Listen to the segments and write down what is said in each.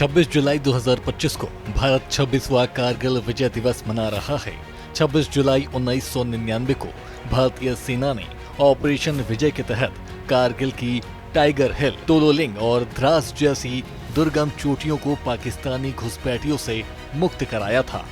26 जुलाई 2025 को भारत 26वां कारगिल विजय दिवस मना रहा है। 26 जुलाई 1999 को भारतीय सेना ने ऑपरेशन विजय के तहत कारगिल की टाइगर हिल, तोलोलिंग और द्रास जैसी दुर्गम चोटियों को पाकिस्तानी घुसपैठियों से मुक्त कराया था।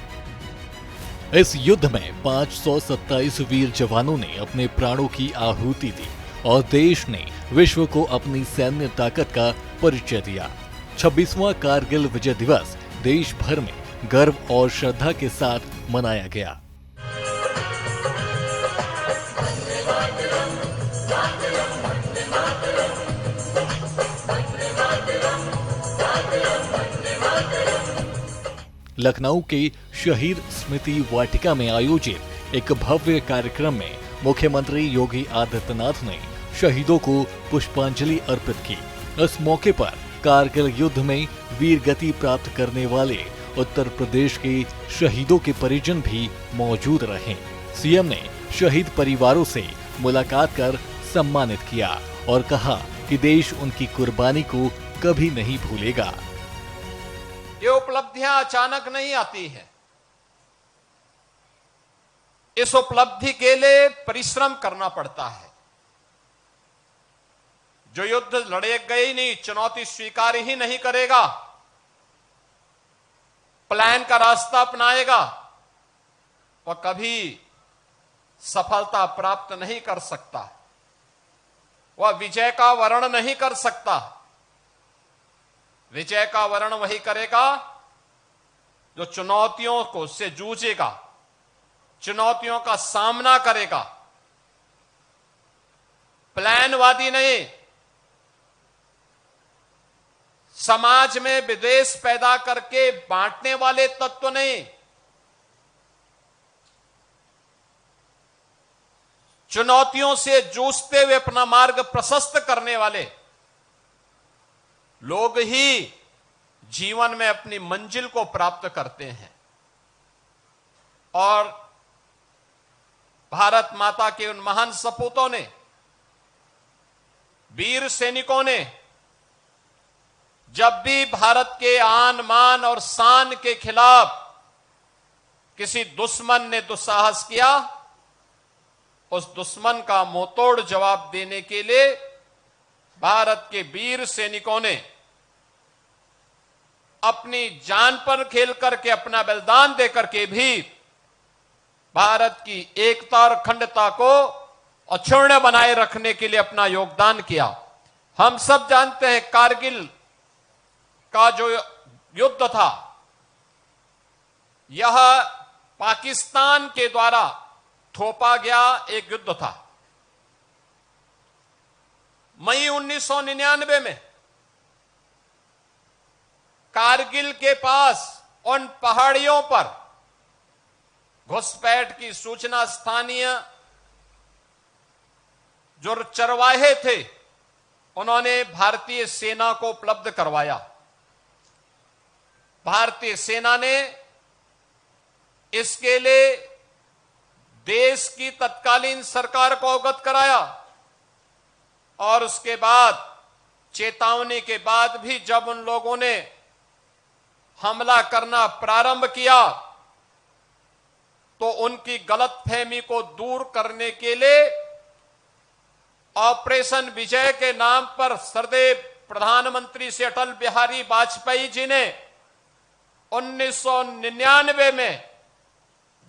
इस युद्ध में 527 वीर जवानों ने अपने प्राणों की आहुति दी और देश ने विश्व को अपनी सैन्य ताकत का परिचय दिया। 26वां कारगिल विजय दिवस देश भर में गर्व और श्रद्धा के साथ मनाया गया। लखनऊ के शहीद स्मृति वाटिका में आयोजित एक भव्य कार्यक्रम में मुख्यमंत्री योगी आदित्यनाथ ने शहीदों को पुष्पांजलि अर्पित की। इस मौके पर कारगिल युद्ध में वीर गति प्राप्त करने वाले उत्तर प्रदेश के शहीदों के परिजन भी मौजूद रहे। सीएम ने शहीद परिवारों से मुलाकात कर सम्मानित किया और कहा कि देश उनकी कुर्बानी को कभी नहीं भूलेगा। ये उपलब्धियां अचानक नहीं आती हैं। इस उपलब्धि के लिए परिश्रम करना पड़ता है। जो युद्ध लड़ेगा ही नहीं, चुनौती स्वीकार ही नहीं करेगा, प्लान का रास्ता अपनाएगा, वह कभी सफलता प्राप्त नहीं कर सकता, वह विजय का वर्ण नहीं कर सकता। विजय का वर्ण वही करेगा जो चुनौतियों को से जूझेगा, चुनौतियों का सामना करेगा, प्लानवादी नहीं, समाज में विद्वेष पैदा करके बांटने वाले तत्व नहीं, चुनौतियों से जूझते हुए अपना मार्ग प्रशस्त करने वाले लोग ही जीवन में अपनी मंजिल को प्राप्त करते हैं। और भारत माता के उन महान सपूतों ने, वीर सैनिकों ने, जब भी भारत के आन मान और शान के खिलाफ किसी दुश्मन ने दुस्साहस किया, उस दुश्मन का मुंहतोड़ जवाब देने के लिए भारत के वीर सैनिकों ने अपनी जान पर खेल करके, अपना बलिदान देकर के भी भारत की एकता और अखंडता को अक्षुण्ण बनाए रखने के लिए अपना योगदान किया। हम सब जानते हैं कारगिल का जो युद्ध था, यह पाकिस्तान के द्वारा थोपा गया एक युद्ध था। मई 1999 में कारगिल के पास उन पहाड़ियों पर घुसपैठ की सूचना स्थानीय जो चरवाहे थे उन्होंने भारतीय सेना को उपलब्ध करवाया। भारतीय सेना ने इसके लिए देश की तत्कालीन सरकार को अवगत कराया और उसके बाद चेतावनी के बाद भी जब उन लोगों ने हमला करना प्रारंभ किया तो उनकी गलतफहमी को दूर करने के लिए ऑपरेशन विजय के नाम पर सदैव प्रधानमंत्री से अटल बिहारी वाजपेयी जी ने 1999 में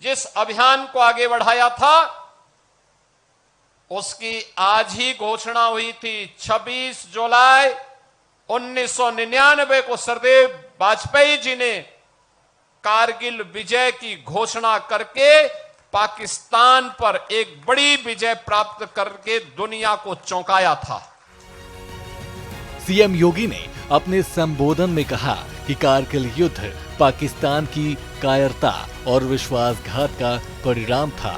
जिस अभियान को आगे बढ़ाया था, उसकी आज ही घोषणा हुई थी। 26 जुलाई 1999 को सरदेव वाजपेयी जी ने कारगिल विजय की घोषणा करके पाकिस्तान पर एक बड़ी विजय प्राप्त करके दुनिया को चौंकाया था। सीएम योगी ने अपने संबोधन में कहा कि कारगिल युद्ध पाकिस्तान की कायरता और विश्वासघात का परिणाम था।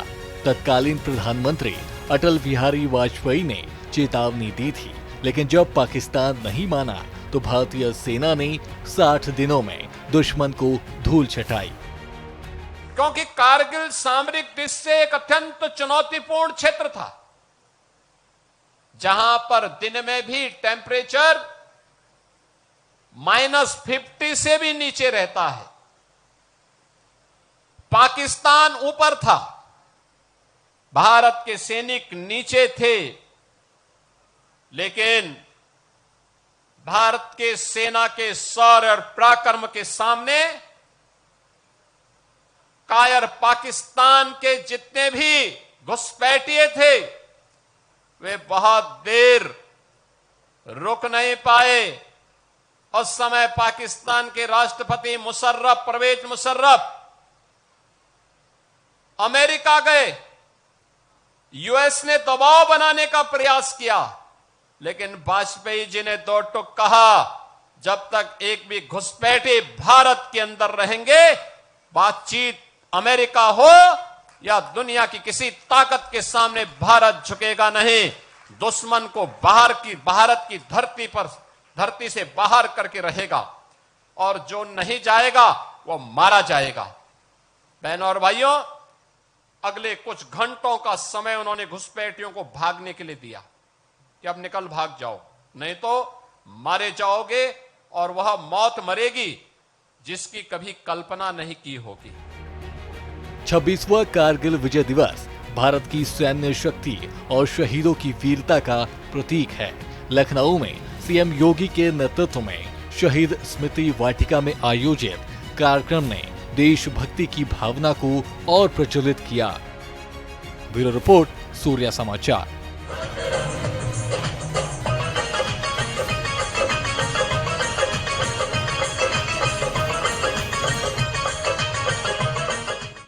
तत्कालीन प्रधानमंत्री अटल बिहारी वाजपेयी ने चेतावनी दी थी, लेकिन जब पाकिस्तान नहीं माना तो भारतीय सेना ने 60 दिनों में दुश्मन को धूल चटाई। क्योंकि कारगिल सामरिक दृष्टि से एक अत्यंत चुनौतीपूर्ण क्षेत्र था, जहां पर दिन में भी टेम्परेचर -50 से भी नीचे रहता है। पाकिस्तान ऊपर था, भारत के सैनिक नीचे थे, लेकिन भारत के सेना के शौर्य और पराक्रम के सामने कायर पाकिस्तान के जितने भी घुसपैठिए थे, वे बहुत देर रुक नहीं पाए। उस समय पाकिस्तान के राष्ट्रपति मुशर्रफ, परवेज मुशर्रफ अमेरिका गए। यूएस ने दबाव बनाने का प्रयास किया, लेकिन वाजपेयी जी ने दो टूक कहा, जब तक एक भी घुसपैठे भारत के अंदर रहेंगे, बातचीत अमेरिका हो या दुनिया की किसी ताकत के सामने भारत झुकेगा नहीं। दुश्मन को भारत की धरती से बाहर करके रहेगा, और जो नहीं जाएगा वो मारा जाएगा। बहनों और भाइयों, अगले कुछ घंटों का समय उन्होंने घुसपैठियों को भागने के लिए दिया कि अब निकल भाग जाओ, नहीं तो मारे जाओगे, और वह मौत मरेगी जिसकी कभी कल्पना नहीं की होगी। 26वां कारगिल विजय दिवस भारत की सैन्य शक्ति और शहीदों की वीरता का प्रतीक है। लखनऊ में सीएम योगी के नेतृत्व में शहीद स्मृति वाटिका में आयोजित कार्यक्रम ने देशभक्ति की भावना को और प्रज्वलित किया। ब्यूरो रिपोर्ट, सूर्या समाचार।